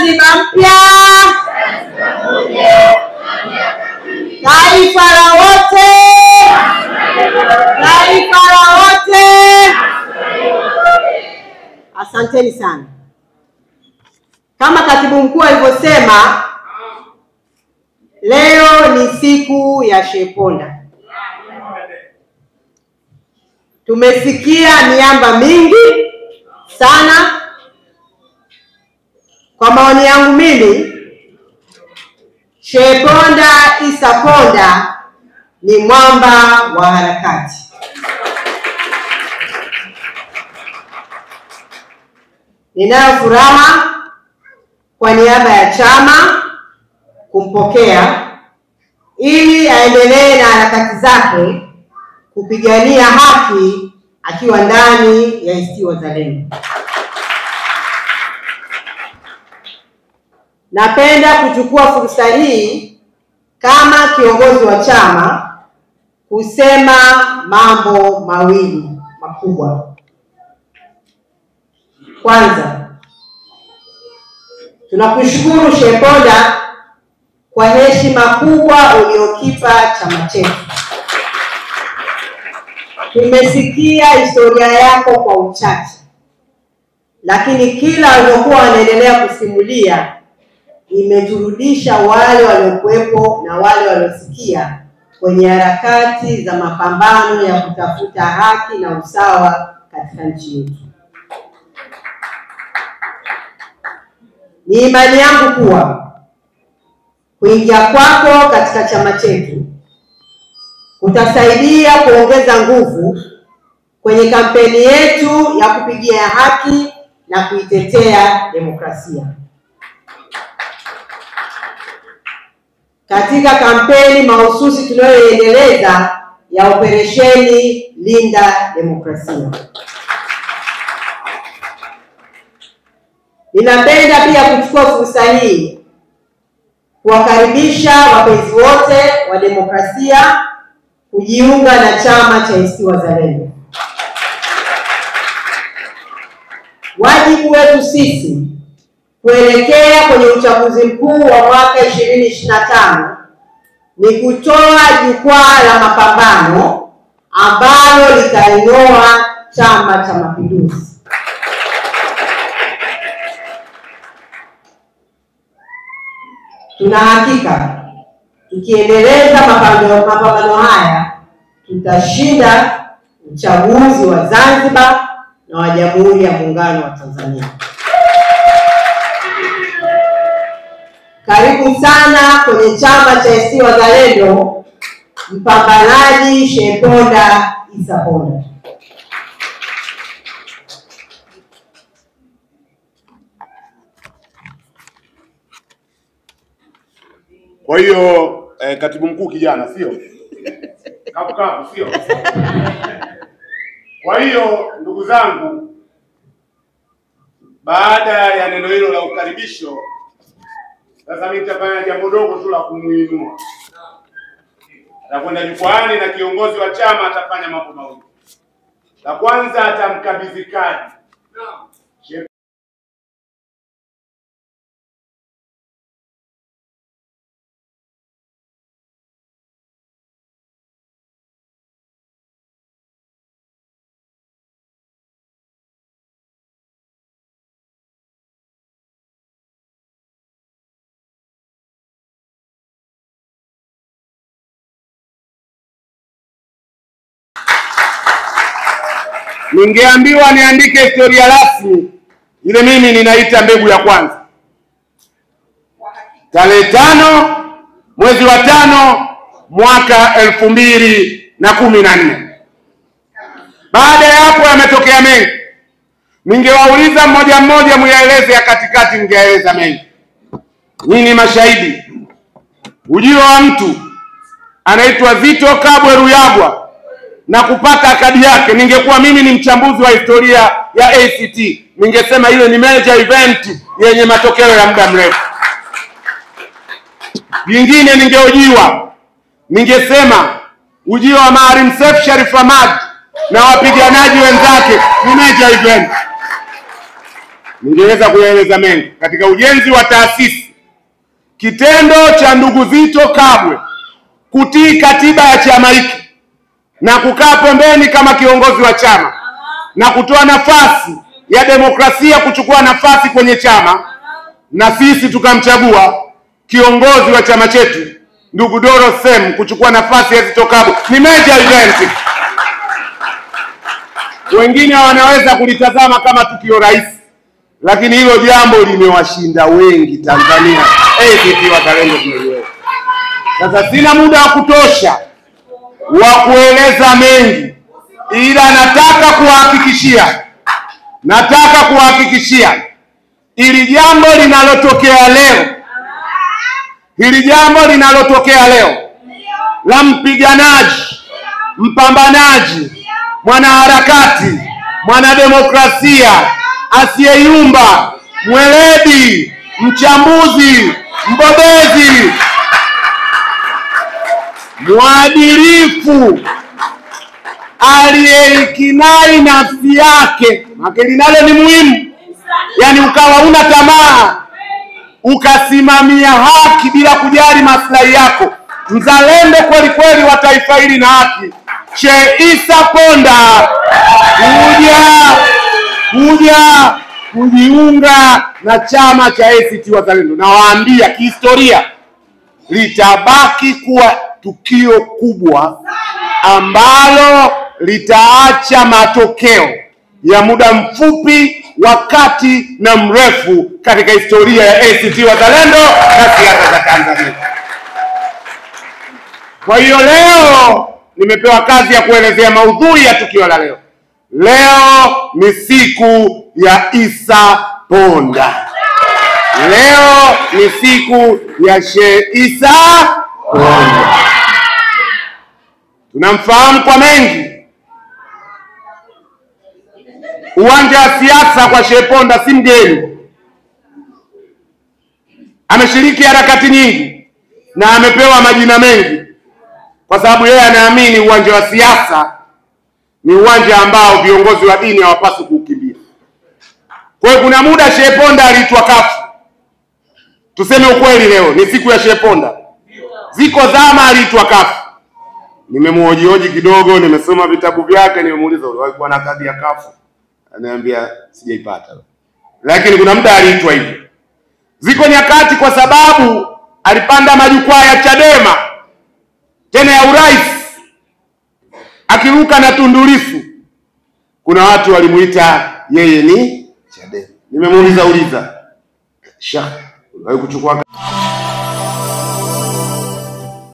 Zanzibar mpya, taifa la wote, taifa la wote. Asanteni sana. Kama katibu mkuu alivyosema, leo ni siku ya Sheponda. Tumesikia miamba mingi sana. Kwa maoni yangu mimi, Sheponda Isa Ponda ni mwamba wa harakati. Ninayo furaha kwa niaba ya chama kumpokea ili aendelee na harakati zake kupigania haki akiwa ndani ya ACT Wazalendo. Napenda kuchukua fursa hii kama kiongozi wa chama kusema mambo mawili makubwa. Kwanza, tunakushukuru Sheponda kwa heshima kubwa uliokipa chama chetu. Tumesikia historia yako kwa uchache, lakini kila waliokuwa wanaendelea kusimulia imeturudisha wale waliokuwepo na wale waliosikia kwenye harakati za mapambano ya kutafuta haki na usawa katika nchi yetu. Ni imani yangu kuwa kuingia kwako katika chama chetu kutasaidia kuongeza nguvu kwenye kampeni yetu ya kupigia haki na kuitetea demokrasia. Katika kampeni mahususi tunayoendeleza ya operesheni Linda Demokrasia. Ninapenda pia kuchukua fursa hii kuwakaribisha wapenzi wote wa demokrasia kujiunga na chama cha ACT Wazalendo. Wajibu wetu sisi kuelekea kwenye uchaguzi mkuu wa mwaka 2025 ni kutoa jukwaa la mapambano ambalo litainua Chama cha Mapinduzi. Tuna hakika tukiendeleza mapambano haya tutashinda uchaguzi wa Zanzibar na wa Jamhuri ya Muungano wa Tanzania. Karibu sana kwenye chama cha ACT Wazalendo, mpambanaji Sheponda Isa Ponda. Kwa hiyo katibu mkuu kijana sio? Kapu sio? Kwa hiyo ndugu zangu, baada ya neno hilo la ukaribisho, sasa mimi nitafanya jambo dogo tu la kumuinua. Atakwenda jukwaani na kiongozi wa chama atafanya mambo mawili. La kwanza atamkabidhi kadi. Ningeambiwa niandike historia rasmi, ile mimi ninaita mbegu ya kwanza. Tarehe 5 mwezi wa 5 mwaka 2014. Baada ya hapo yametokea mengi. Ningewauliza mmoja mmoja muyaeleze ya katikati, ningeeleza mengi. Nyinyi mashahidi. Ujio wa mtu anaitwa Zitto Kabwe Ruyagwa na kupata kadi yake, ningekuwa mimi ni mchambuzi wa historia ya ACT, ningesema ile ni major event yenye matokeo ya muda mrefu. Vingine ningeojiwa, ningesema ujio wa Maalim Seif Sharif Hamad na wapiganaji wenzake ni major event. ningeweza kuyaeleza mengi katika ujenzi wa taasisi. Kitendo cha ndugu Zitto Kabwe kutii katiba ya chama hiki na kukaa pembeni kama kiongozi wa chama na kutoa nafasi ya demokrasia kuchukua nafasi kwenye chama, na sisi tukamchagua kiongozi wa chama chetu ndugu Doro Sem kuchukua nafasi ya Zitto Kabwe, ni major event. Wengine wanaweza kulitazama kama tukio rahisi, lakini hilo jambo limewashinda wengi Tanzania. ACT Wazalendo tumeliweza. Sasa sina muda wa kutosha wa kueleza mengi, ila nataka kuhakikishia ili jambo linalotokea leo la mpiganaji, mpambanaji, mwanaharakati, mwanademokrasia, asiyeyumba, mweledi, mchambuzi, mbobezi, mwadilifu, aliyekinai nafsi yake, makeli nalo ni muhimu, yani ukawa una tamaa, ukasimamia haki bila kujali maslahi yako, mzalendo kweli kweli wa taifa hili na haki, Sheikh Issa Ponda kujiunga na chama cha ACT Wazalendo. Nawaambia kihistoria litabaki kuwa tukio kubwa ambalo litaacha matokeo ya muda mfupi, wakati na mrefu katika historia ya ACT Wazalendo na siasa za Tanzania. Kwa hiyo leo nimepewa kazi ya kuelezea maudhui ya tukio la leo. Leo ni siku ya Issa Ponda. Leo ni siku ya Sheikh Issa Ponda. Tunamfahamu kwa mengi. Uwanja wa siasa kwa Sheikh Ponda si mgeni. Ameshiriki harakati nyingi na amepewa majina mengi, kwa sababu yeye anaamini uwanja wa siasa ni uwanja ambao viongozi wa dini hawapaswi kukimbia. Kwa hiyo kuna muda Sheikh Ponda aliitwa kafu. Tuseme ukweli, leo ni siku ya Sheikh Ponda. Ziko zama aliitwa kafu. Nimemuhoji kidogo, nimesoma vitabu vyake, nimemuuliza uliwahi kuwa na kadi ya kafu? Ananiambia sijaipata. Lakini kuna muda aliitwa hivyo. Ziko nyakati kwa sababu alipanda majukwaa ya Chadema, tena ya urais, akiruka na Tundu Lissu, kuna watu walimuita yeye ni Chadema. Nimemuuliza Shah, uliwahi kuchukua